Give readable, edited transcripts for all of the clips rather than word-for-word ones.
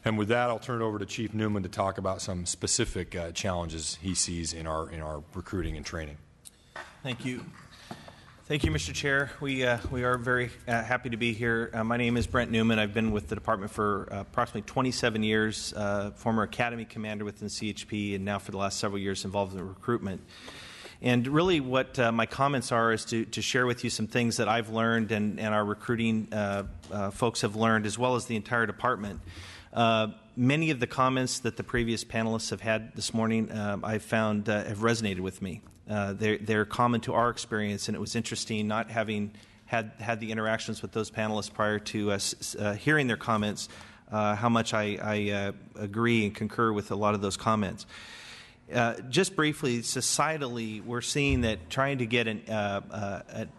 And with that, I'll turn it over to Chief Newman to talk about some specific challenges he sees in our recruiting and training. Thank you. Thank you, Mr. Chair. We are very happy to be here. My name is Brent Newman. I've been with the department for approximately 27 years, former academy commander within CHP, and now for the last several years involved in recruitment. And really what my comments are is to share with you some things that I've learned and our recruiting folks have learned, as well as the entire department. Many of the comments that the previous panelists have had this morning I've found have resonated with me. They're common to our experience, and it was interesting not having had the interactions with those panelists prior to us hearing their comments, how much I agree and concur with a lot of those comments. Just briefly, societally, we're seeing that trying to get an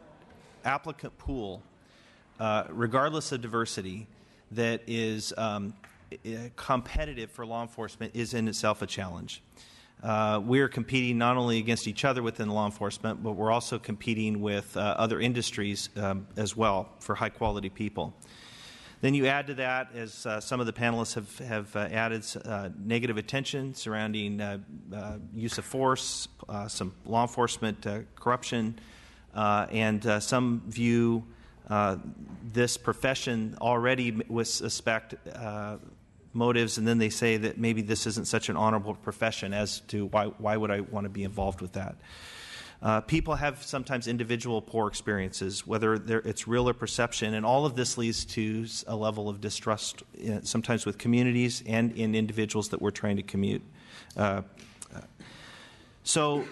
applicant pool, regardless of diversity, that is competitive for law enforcement is in itself a challenge. We are competing not only against each other within law enforcement, but we're also competing with other industries as well for high-quality people. Then you add to that, as some of the panelists have added, negative attention surrounding use of force, some law enforcement corruption, and some view this profession already with suspect motives, and then they say that maybe this isn't such an honorable profession as to why would I want to be involved with that. People have sometimes individual poor experiences, whether it's real or perception, and all of this leads to a level of distrust, sometimes with communities and in individuals that we're trying to commute. So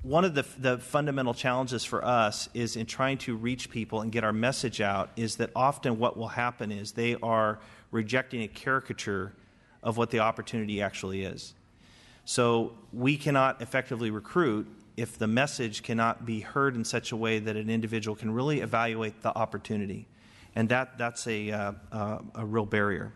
one of the fundamental challenges for us is in trying to reach people and get our message out is that often what will happen is they are rejecting a caricature of what the opportunity actually is. So we cannot effectively recruit if the message cannot be heard in such a way that an individual can really evaluate the opportunity. And that's a real barrier.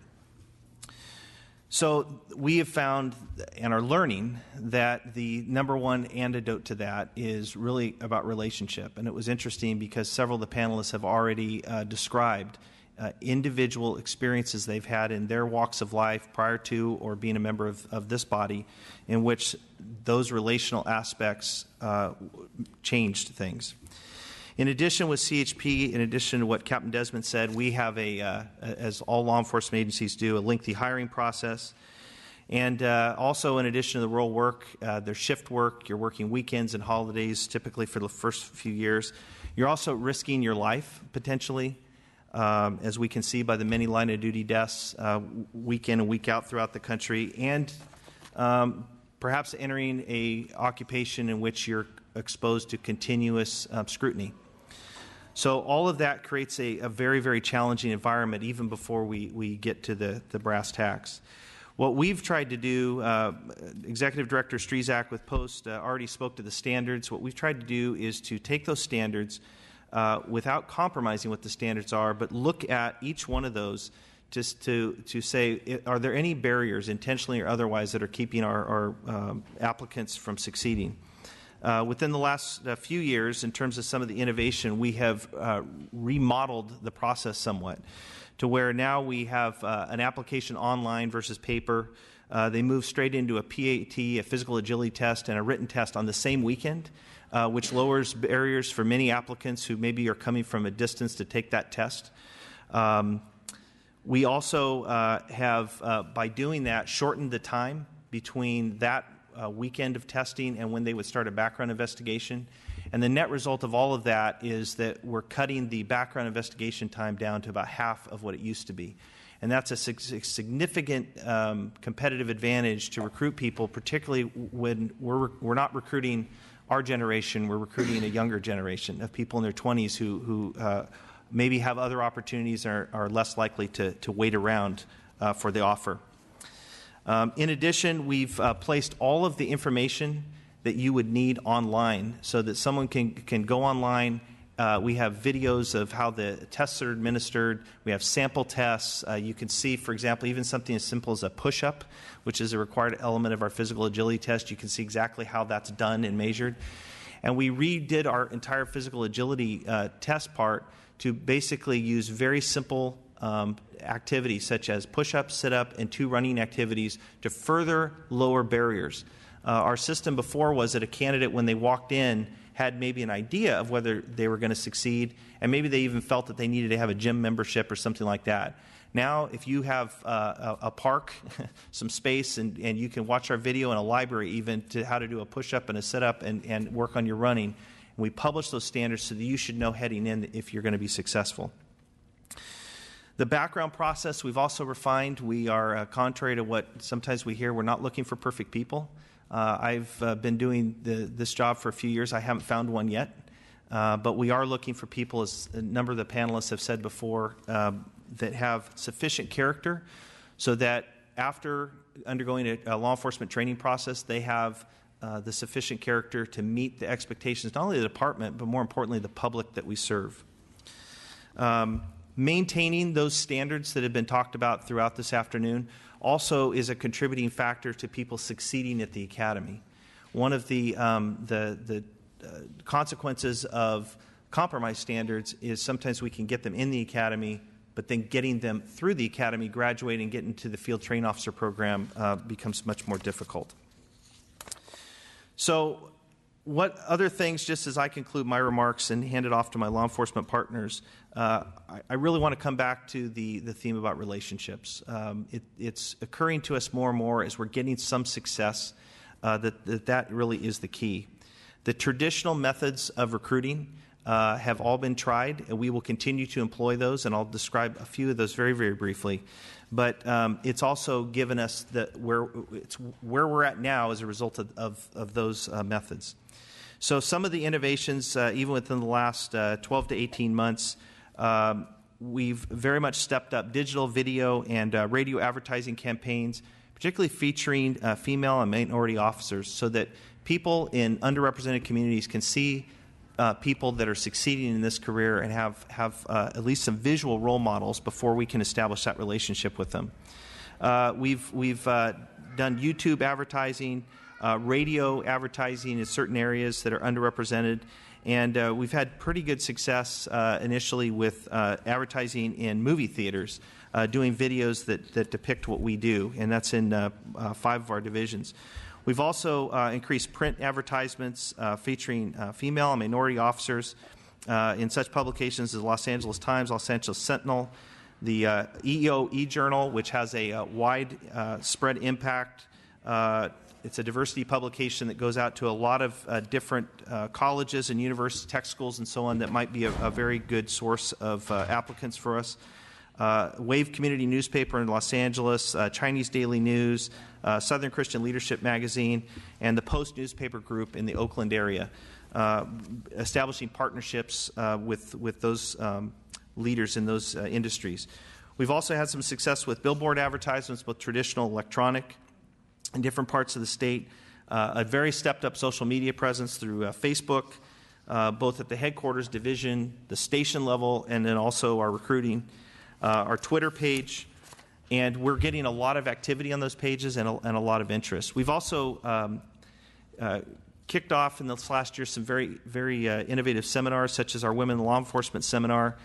So we have found and are learning that the number one antidote to that is really about relationship. And it was interesting because several of the panelists have already described individual experiences they've had in their walks of life prior to or being a member of this body in which those relational aspects changed things. In addition with CHP, in addition to what Captain Desmond said, we have as all law enforcement agencies do, a lengthy hiring process. And also in addition to the role work, there's shift work, you're working weekends and holidays typically for the first few years. You're also risking your life potentially, as we can see by the many line of duty deaths week in and week out throughout the country, and perhaps entering a occupation in which you're exposed to continuous scrutiny. So all of that creates a very, very challenging environment even before we get to the brass tacks. What we've tried to do, Executive Director Strezak with Post already spoke to the standards. What we've tried to do is to take those standards without compromising what the standards are, but look at each one of those just to say, are there any barriers, intentionally or otherwise, that are keeping our applicants from succeeding? Within the last few years, in terms of some of the innovation, we have remodeled the process somewhat to where now we have an application online versus paper. They move straight into a PAT, a physical agility test, and a written test on the same weekend, which lowers barriers for many applicants who maybe are coming from a distance to take that test. We also have, by doing that, shortened the time between that weekend of testing and when they would start a background investigation. And the net result of all of that is that we're cutting the background investigation time down to about half of what it used to be. And that's a significant competitive advantage to recruit people, particularly when we're not recruiting our generation, we're recruiting a younger generation of people in their 20s who maybe have other opportunities and are less likely to wait around for the offer. In addition, we've placed all of the information that you would need online so that someone can go online. We have videos of how the tests are administered. We have sample tests. You can see, for example, even something as simple as a push-up, which is a required element of our physical agility test. You can see exactly how that's done and measured. And we redid our entire physical agility test part to basically use very simple activities such as push-up, sit-up, and 2 running activities to further lower barriers. Our system before was that a candidate, when they walked in, had maybe an idea of whether they were going to succeed, and maybe they even felt that they needed to have a gym membership or something like that. Now, if you have a park, some space, and you can watch our video in a library even to how to do a push-up and a sit-up and work on your running, and we publish those standards so that you should know heading in if you're going to be successful. The background process we've also refined. We are, contrary to what sometimes we hear, we're not looking for perfect people. I've been doing this job for a few years. I haven't found one yet, but we are looking for people, as a number of the panelists have said before, that have sufficient character so that after undergoing a law enforcement training process, they have the sufficient character to meet the expectations, not only of the department, but more importantly, the public that we serve. Maintaining those standards that have been talked about throughout this afternoon also is a contributing factor to people succeeding at the academy. One of the consequences of compromise standards is sometimes we can get them in the academy, but then getting them through the academy, graduating, getting to the field train officer program becomes much more difficult. So what other things, just as I conclude my remarks and hand it off to my law enforcement partners, I really want to come back to the theme about relationships. It's occurring to us more and more as we're getting some success that really is the key. The traditional methods of recruiting have all been tried, and we will continue to employ those, and I'll describe a few of those very, very briefly. But it's also given us where we're at now as a result of those methods. So some of the innovations, even within the last 12 to 18 months, we've very much stepped up digital, video, and radio advertising campaigns, particularly featuring female and minority officers, so that people in underrepresented communities can see people that are succeeding in this career and have at least some visual role models before we can establish that relationship with them. We've done YouTube advertising, radio advertising in certain areas that are underrepresented, and we've had pretty good success initially with advertising in movie theaters, doing videos that depict what we do, and that's in 5 of our divisions. We've also increased print advertisements featuring female and minority officers in such publications as Los Angeles Times, Los Angeles Sentinel, the EEO e-Journal, which has a wide spread impact. It's a diversity publication that goes out to a lot of different colleges and university tech schools and so on that might be a very good source of applicants for us. Wave Community Newspaper in Los Angeles, Chinese Daily News, Southern Christian Leadership Magazine, and the Post newspaper group in the Oakland area, establishing partnerships with those leaders in those industries. We've also had some success with billboard advertisements, both traditional, electronic, in different parts of the state. A very stepped-up social media presence through Facebook, both at the headquarters division, the station level, and then also our recruiting. Our Twitter page, and we're getting a lot of activity on those pages and a lot of interest. We've also kicked off in this last year some very, very innovative seminars, such as our Women in Law Enforcement seminar,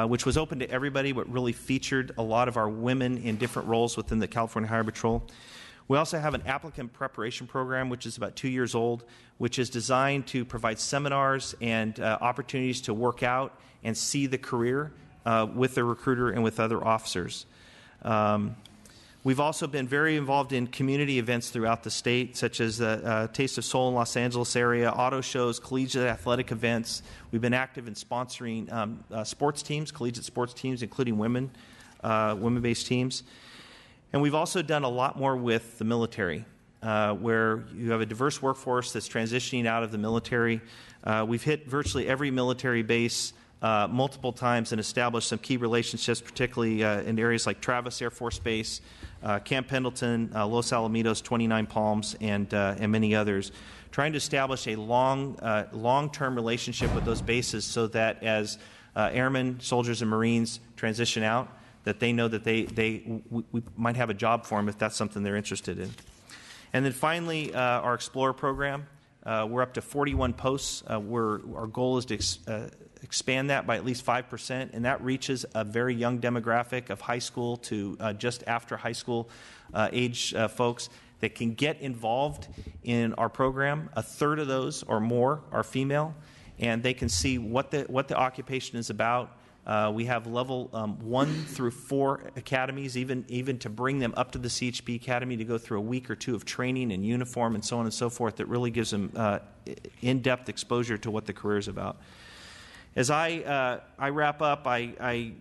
which was open to everybody, but really featured a lot of our women in different roles within the California Highway Patrol. We also have an applicant preparation program, which is about 2 years old, which is designed to provide seminars and opportunities to work out and see the career with the recruiter and with other officers. We've also been very involved in community events throughout the state, such as the Taste of Soul in Los Angeles area, auto shows, collegiate athletic events. We've been active in sponsoring sports teams, collegiate sports teams, including women-based teams. And we've also done a lot more with the military, where you have a diverse workforce that's transitioning out of the military. We've hit virtually every military base multiple times and established some key relationships, particularly in areas like Travis Air Force Base, Camp Pendleton, Los Alamitos, 29 Palms, and many others, trying to establish a long-term relationship with those bases so that as airmen, soldiers, and Marines transition out, that they know that we might have a job for them if that's something they're interested in. And then finally, our Explorer program. We're up to 41 posts. Our goal is to expand that by at least 5%, and that reaches a very young demographic of high school to just after high school age folks that can get involved in our program. A third of those or more are female, and they can see what the occupation is about. We have level 1 through 4 academies, even to bring them up to the CHP Academy to go through a week or two of training and uniform and so on and so forth that really gives them in-depth exposure to what the career is about. As I wrap up, I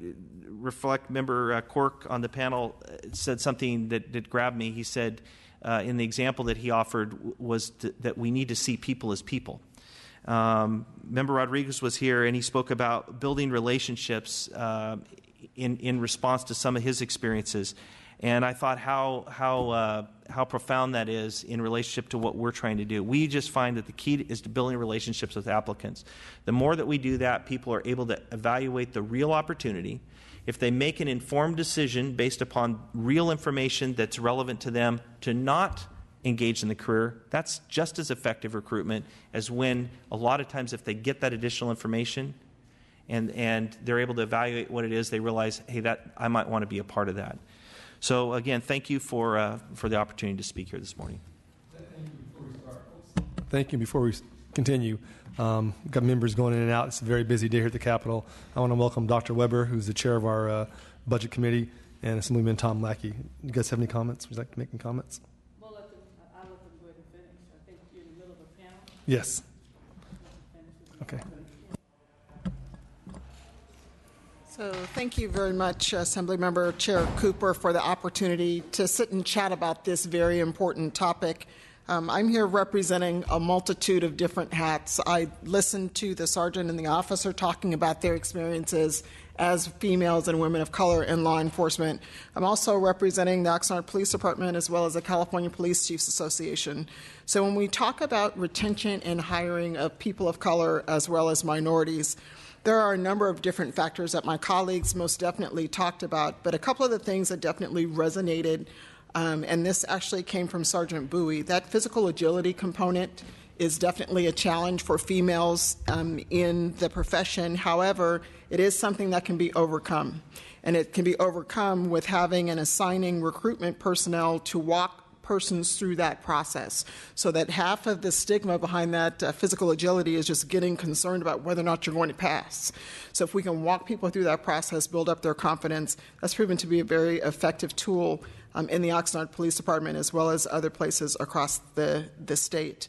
reflect, Member Quirk on the panel said something that grabbed me. He said, in the example that he offered, was that we need to see people as people. Member Rodriguez was here, and he spoke about building relationships in response to some of his experiences. And I thought how profound that is in relationship to what we're trying to do. We just find that the key is to building relationships with applicants. The more that we do that, people are able to evaluate the real opportunity. If they make an informed decision based upon real information that's relevant to them to not engage in the career, that's just as effective recruitment as when a lot of times if they get that additional information and they're able to evaluate what it is, they realize, hey, that I might want to be a part of that. So again, thank you for the opportunity to speak here this morning. Thank you. Before we continue, we've got members going in and out. It's a very busy day here at the Capitol. I want to welcome Dr. Weber, who's the chair of our Budget Committee, and Assemblyman Tom Lackey. You guys have any comments? Would you like to make any comments? I'll let them go ahead and finish. I think you're in the middle of a panel. Yes. Okay. So thank you very much, Assemblymember Chair Cooper, for the opportunity to sit and chat about this very important topic. I'm here representing a multitude of different hats. I listened to the sergeant and the officer talking about their experiences as females and women of color in law enforcement. I'm also representing the Oxnard Police Department as well as the California Police Chiefs Association. So when we talk about retention and hiring of people of color as well as minorities, there are a number of different factors that my colleagues most definitely talked about, but a couple of the things that definitely resonated, and this actually came from Sergeant Bowie, that physical agility component is definitely a challenge for females in the profession. However, it is something that can be overcome, and it can be overcome with having and assigning recruitment personnel to walk persons through that process, so that half of the stigma behind that physical agility is just getting concerned about whether or not you're going to pass. So if we can walk people through that process, build up their confidence, that's proven to be a very effective tool in the Oxnard Police Department as well as other places across the state.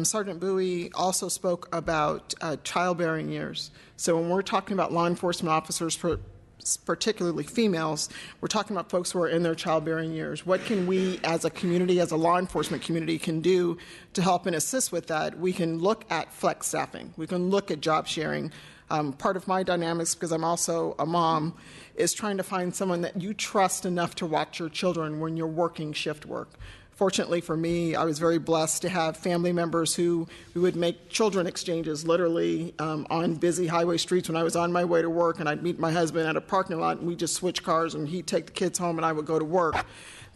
Sergeant Bowie also spoke about childbearing years. So when we're talking about law enforcement officers, particularly females, we're talking about folks who are in their childbearing years. What can we as a community, as a law enforcement community, can do to help and assist with that? We can look at flex staffing. We can look at job sharing. Part of my dynamics, because I'm also a mom, is trying to find someone that you trust enough to watch your children when you're working shift work. Fortunately for me, I was very blessed to have family members who we would make children exchanges literally on busy highway streets when I was on my way to work, and I'd meet my husband at a parking lot and we'd just switch cars and he'd take the kids home and I would go to work.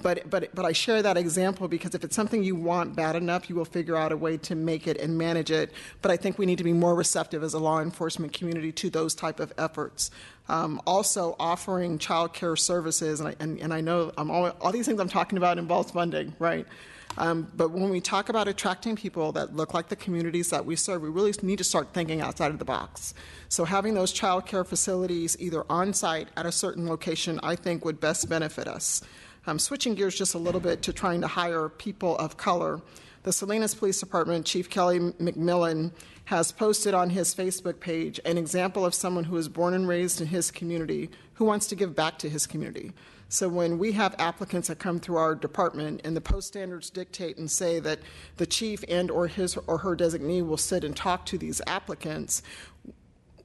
But I share that example because if it's something you want bad enough, you will figure out a way to make it and manage it. But I think we need to be more receptive as a law enforcement community to those type of efforts. Also offering child care services, and I know all these things I'm talking about involves funding, right? But when we talk about attracting people that look like the communities that we serve, we really need to start thinking outside of the box. So having those child care facilities either on site at a certain location, I think would best benefit us. Switching gears just a little bit to trying to hire people of color, the Salinas Police Department Chief Kelly McMillan has posted on his Facebook page an example of someone who was born and raised in his community who wants to give back to his community. So when we have applicants that come through our department and the post standards dictate and say that the chief and or his or her designee will sit and talk to these applicants,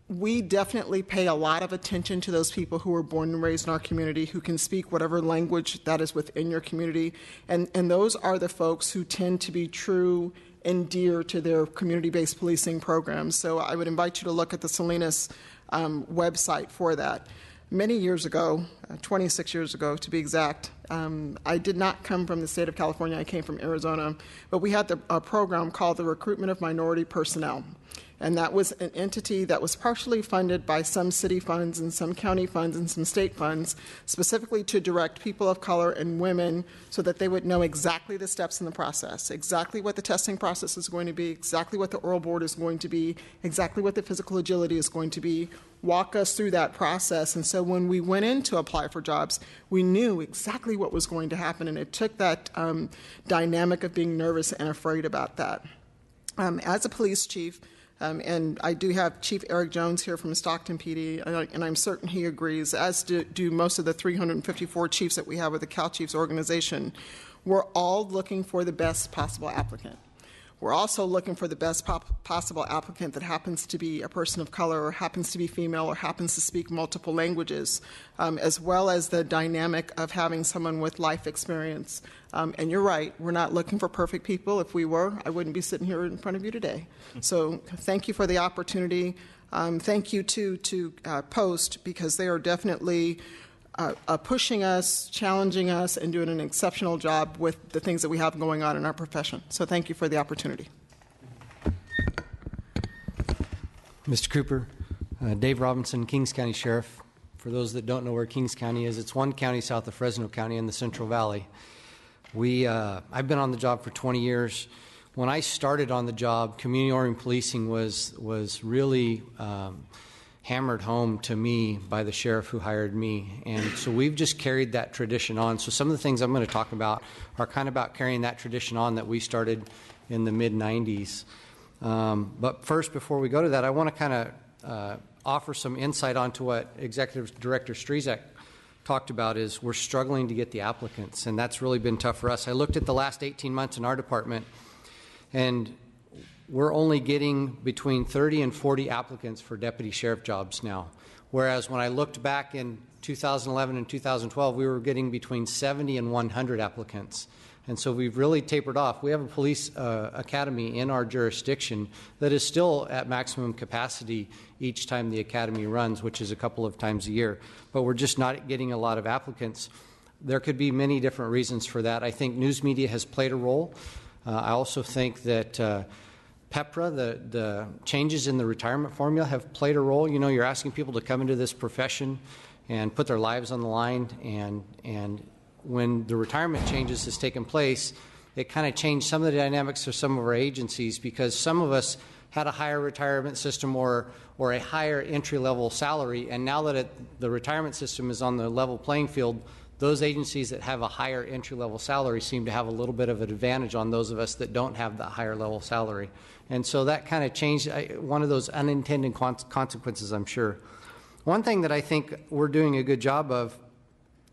we definitely pay a lot of attention to those people who are born and raised in our community, who can speak whatever language that is within your community. And those are the folks who tend to be true and dear to their community-based policing programs. So I would invite you to look at the Salinas website for that. Many years ago, 26 years ago to be exact, I did not come from the state of California, I came from Arizona, but we had a program called the Recruitment of Minority Personnel. And that was an entity that was partially funded by some city funds and some county funds and some state funds, specifically to direct people of color and women so that they would know exactly the steps in the process, exactly what the testing process is going to be, exactly what the oral board is going to be, exactly what the physical agility is going to be, walk us through that process. And so when we went in to apply for jobs, we knew exactly what was going to happen, and it took that dynamic of being nervous and afraid about that. As a police chief, and I do have Chief Eric Jones here from Stockton PD, and I'm certain he agrees, as do most of the 354 chiefs that we have with the Cal Chiefs organization. We're all looking for the best possible applicant. We're also looking for the best possible applicant that happens to be a person of color or happens to be female or happens to speak multiple languages, as well as the dynamic of having someone with life experience. And you're right, we're not looking for perfect people. If we were, I wouldn't be sitting here in front of you today. So thank you for the opportunity. Thank you, too, to Post, because they are definitely pushing us, challenging us, and doing an exceptional job with the things that we have going on in our profession. So thank you for the opportunity. Mr. Cooper, Dave Robinson, Kings County Sheriff. For those that don't know where Kings County is, it's one county south of Fresno County in the Central Valley. I've been on the job for 20 years. When I started on the job, community-oriented policing was really hammered home to me by the sheriff who hired me. And so we've just carried that tradition on. So some of the things I'm going to talk about are kind of about carrying that tradition on that we started in the mid-90s. But first, before we go to that, I want to kind of offer some insight onto what Executive Director Strezak talked about is we're struggling to get the applicants, and that's really been tough for us. I looked at the last 18 months in our department, and we're only getting between 30 and 40 applicants for deputy sheriff jobs now, whereas when I looked back in 2011 and 2012, we were getting between 70 and 100 applicants. And so we've really tapered off. We have a police academy in our jurisdiction that is still at maximum capacity each time the academy runs, which is a couple of times a year. But we're just not getting a lot of applicants. There could be many different reasons for that. I think news media has played a role. I also think that PEPRA, the changes in the retirement formula, have played a role. You know, you're asking people to come into this profession and put their lives on the line, and when the retirement changes has taken place, it kind of changed some of the dynamics of some of our agencies, because some of us had a higher retirement system or a higher entry-level salary, and now that the retirement system is on the level playing field, those agencies that have a higher entry-level salary seem to have a little bit of an advantage on those of us that don't have that higher level salary. And so that kind of changed one of those unintended consequences, I'm sure. One thing that I think we're doing a good job of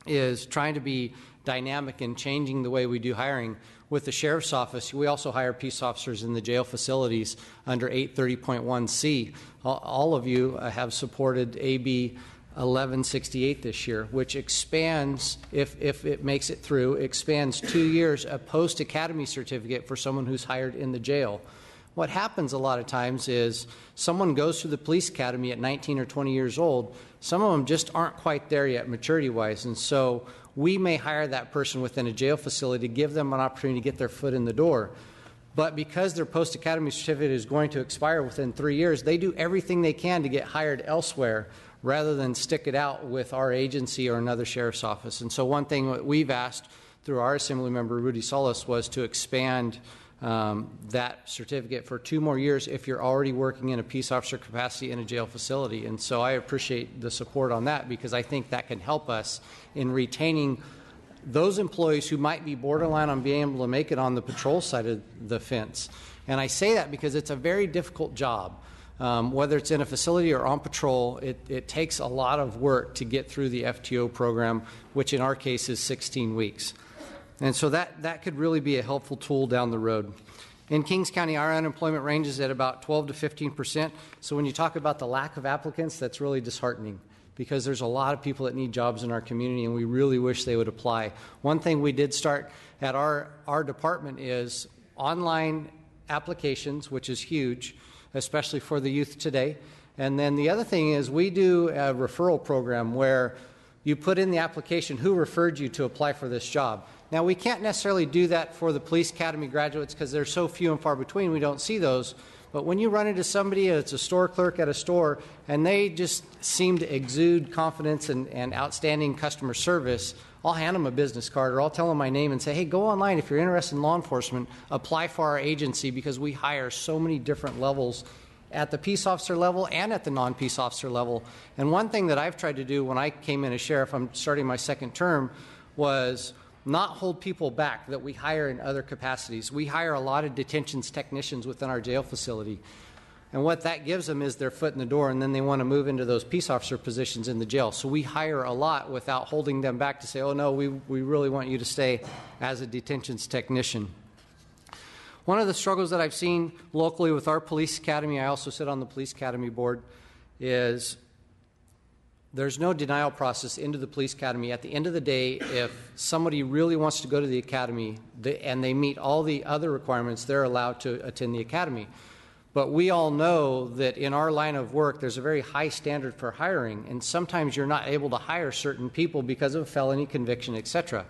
is trying to be dynamic in changing the way we do hiring. With the Sheriff's Office, we also hire peace officers in the jail facilities under 830.1C. All of you have supported AB 1168 this year, which expands, if it makes it through, expands 2 years a post-academy certificate for someone who's hired in the jail. What happens a lot of times is someone goes through the police academy at 19 or 20 years old. Some of them just aren't quite there yet maturity-wise, and so we may hire that person within a jail facility to give them an opportunity to get their foot in the door. But because their post-academy certificate is going to expire within 3 years, they do everything they can to get hired elsewhere rather than stick it out with our agency or another sheriff's office. And so one thing that we've asked through our Assembly member, Rudy Solis, was to expand that certificate for 2 more years if you're already working in a peace officer capacity in a jail facility. And so I appreciate the support on that, because I think that can help us in retaining those employees who might be borderline on being able to make it on the patrol side of the fence. And I say that because it's a very difficult job. Whether it's in a facility or on patrol, it takes a lot of work to get through the FTO program, which in our case is 16 weeks. And so that could really be a helpful tool down the road. In Kings County, our unemployment range is at about 12 to 15%. So when you talk about the lack of applicants, that's really disheartening, because there's a lot of people that need jobs in our community, and we really wish they would apply. One thing we did start at our department is online applications, which is huge, especially for the youth today. And then the other thing is we do a referral program where you put in the application who referred you to apply for this job. Now, we can't necessarily do that for the police academy graduates because they're so few and far between, we don't see those. But when you run into somebody that's a store clerk at a store and they just seem to exude confidence and outstanding customer service, I'll hand them a business card or I'll tell them my name and say, hey, go online if you're interested in law enforcement, apply for our agency because we hire so many different levels at the peace officer level and at the non-peace officer level. And one thing that I've tried to do when I came in as sheriff, I'm starting my second term, was not hold people back that we hire in other capacities. We hire a lot of detentions technicians within our jail facility. And what that gives them is their foot in the door, and then they want to move into those peace officer positions in the jail. So we hire a lot without holding them back to say, oh, no, we really want you to stay as a detentions technician. One of the struggles that I've seen locally with our police academy, I also sit on the police academy board, is there's no denial process into the police academy. At the end of the day, if somebody really wants to go to the academy and they meet all the other requirements, they're allowed to attend the academy. But we all know that in our line of work, there's a very high standard for hiring, and sometimes you're not able to hire certain people because of felony conviction, etc.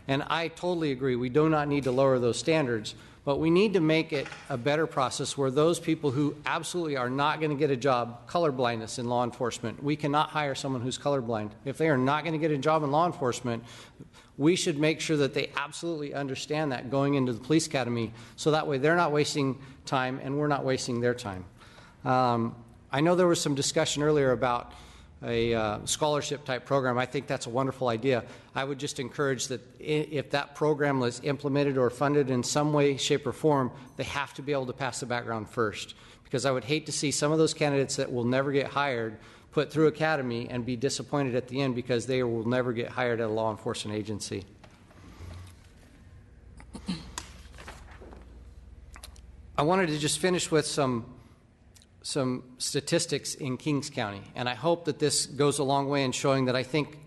And I totally agree. We do not need to lower those standards. But we need to make it a better process where those people who absolutely are not going to get a job, colorblindness in law enforcement, we cannot hire someone who's colorblind. If they are not going to get a job in law enforcement, we should make sure that they absolutely understand that going into the police academy so that way they're not wasting time and we're not wasting their time. I know there was some discussion earlier about a scholarship type program. I think that's a wonderful idea. I would just encourage that if that program was implemented or funded in some way, shape, or form, they have to be able to pass the background first. Because I would hate to see some of those candidates that will never get hired put through academy and be disappointed at the end because they will never get hired at a law enforcement agency. I wanted to just finish with some statistics in Kings County, and I hope that this goes a long way in showing that I think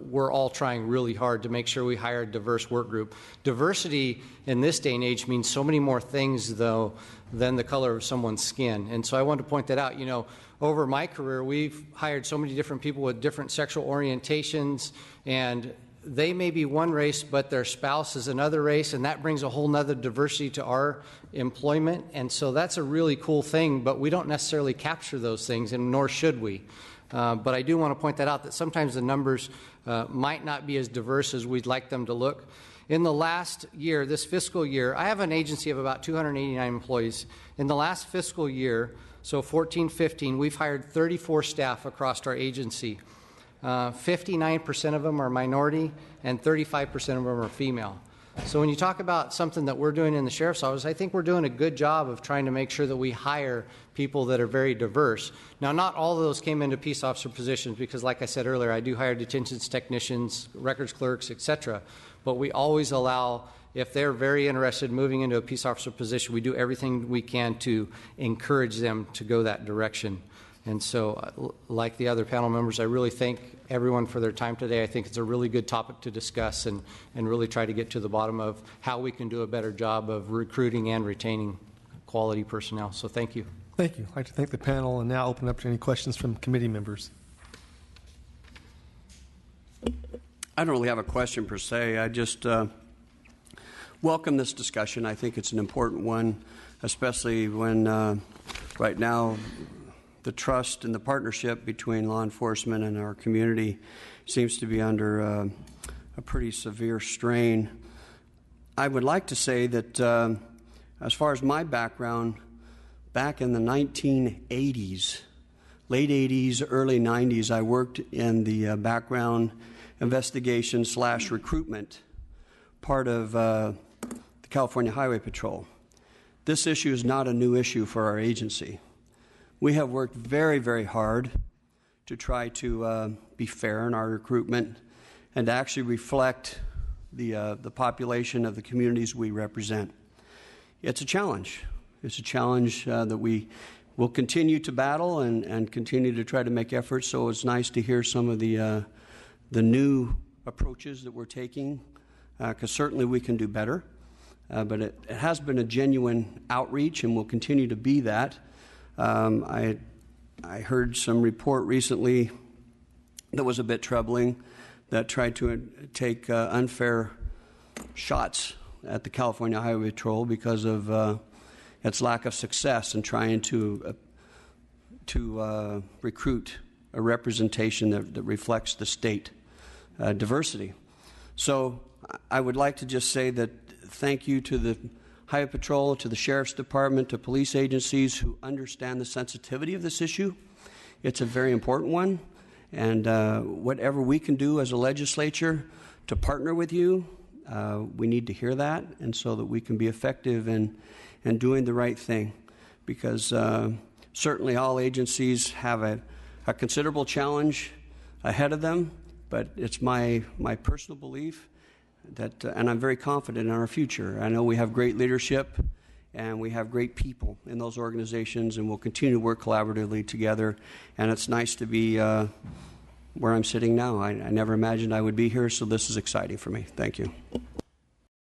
we're all trying really hard to make sure we hire a diverse work group. Diversity in this day and age means so many more things, though, than the color of someone's skin. And so I wanted to point that out. You know, over my career, we've hired so many different people with different sexual orientations, and they may be one race, but their spouse is another race, and that brings a whole nother diversity to our employment. And so that's a really cool thing, but we don't necessarily capture those things, and nor should we. But I do want to point that out, that sometimes the numbers might not be as diverse as we'd like them to look. In the last year, this fiscal year, I have an agency of about 289 employees. In the last fiscal year, so 14-15, we've hired 34 staff across our agency. 59% of them are minority and 35% of them are female. So when you talk about something that we're doing in the Sheriff's Office, I think we're doing a good job of trying to make sure that we hire people that are very diverse. Now, not all of those came into peace officer positions because, like I said earlier, I do hire detentions technicians, records clerks, etc. But we always allow, if they're very interested in moving into a peace officer position, we do everything we can to encourage them to go that direction. And so, like the other panel members, I really thank everyone for their time today. I think it's a really good topic to discuss and really try to get to the bottom of how we can do a better job of recruiting and retaining quality personnel. So thank you. Thank you. I'd like to thank the panel and now open up to any questions from committee members. I don't really have a question per se. I just welcome this discussion. I think it's an important one, especially when right now the trust and the partnership between law enforcement and our community seems to be under a pretty severe strain. I would like to say that as far as my background, back in the 1980s, late 80s, early 90s, I worked in the background investigation / recruitment part of the California Highway Patrol. This issue is not a new issue for our agency. We have worked very, very hard to try to be fair in our recruitment and to actually reflect the population of the communities we represent. It's a challenge. It's a challenge that we will continue to battle and continue to try to make efforts. So it's nice to hear some of the new approaches that we're taking, because certainly we can do better. But it has been a genuine outreach and will continue to be that. I I heard some report recently that was a bit troubling that tried to take unfair shots at the California Highway Patrol because of its lack of success in trying to recruit a representation that reflects the state diversity. So I would like to just say that thank you to the Highway Patrol, to the Sheriff's Department, to police agencies who understand the sensitivity of this issue. It's a very important one, and whatever we can do as a legislature to partner with you, we need to hear that, and so that we can be effective in doing the right thing, because certainly all agencies have a considerable challenge ahead of them, but it's my personal belief that, and I'm very confident in our future. I know we have great leadership and we have great people in those organizations, and we'll continue to work collaboratively together. And it's nice to be where I'm sitting now. I never imagined I would be here, so this is exciting for me. Thank you.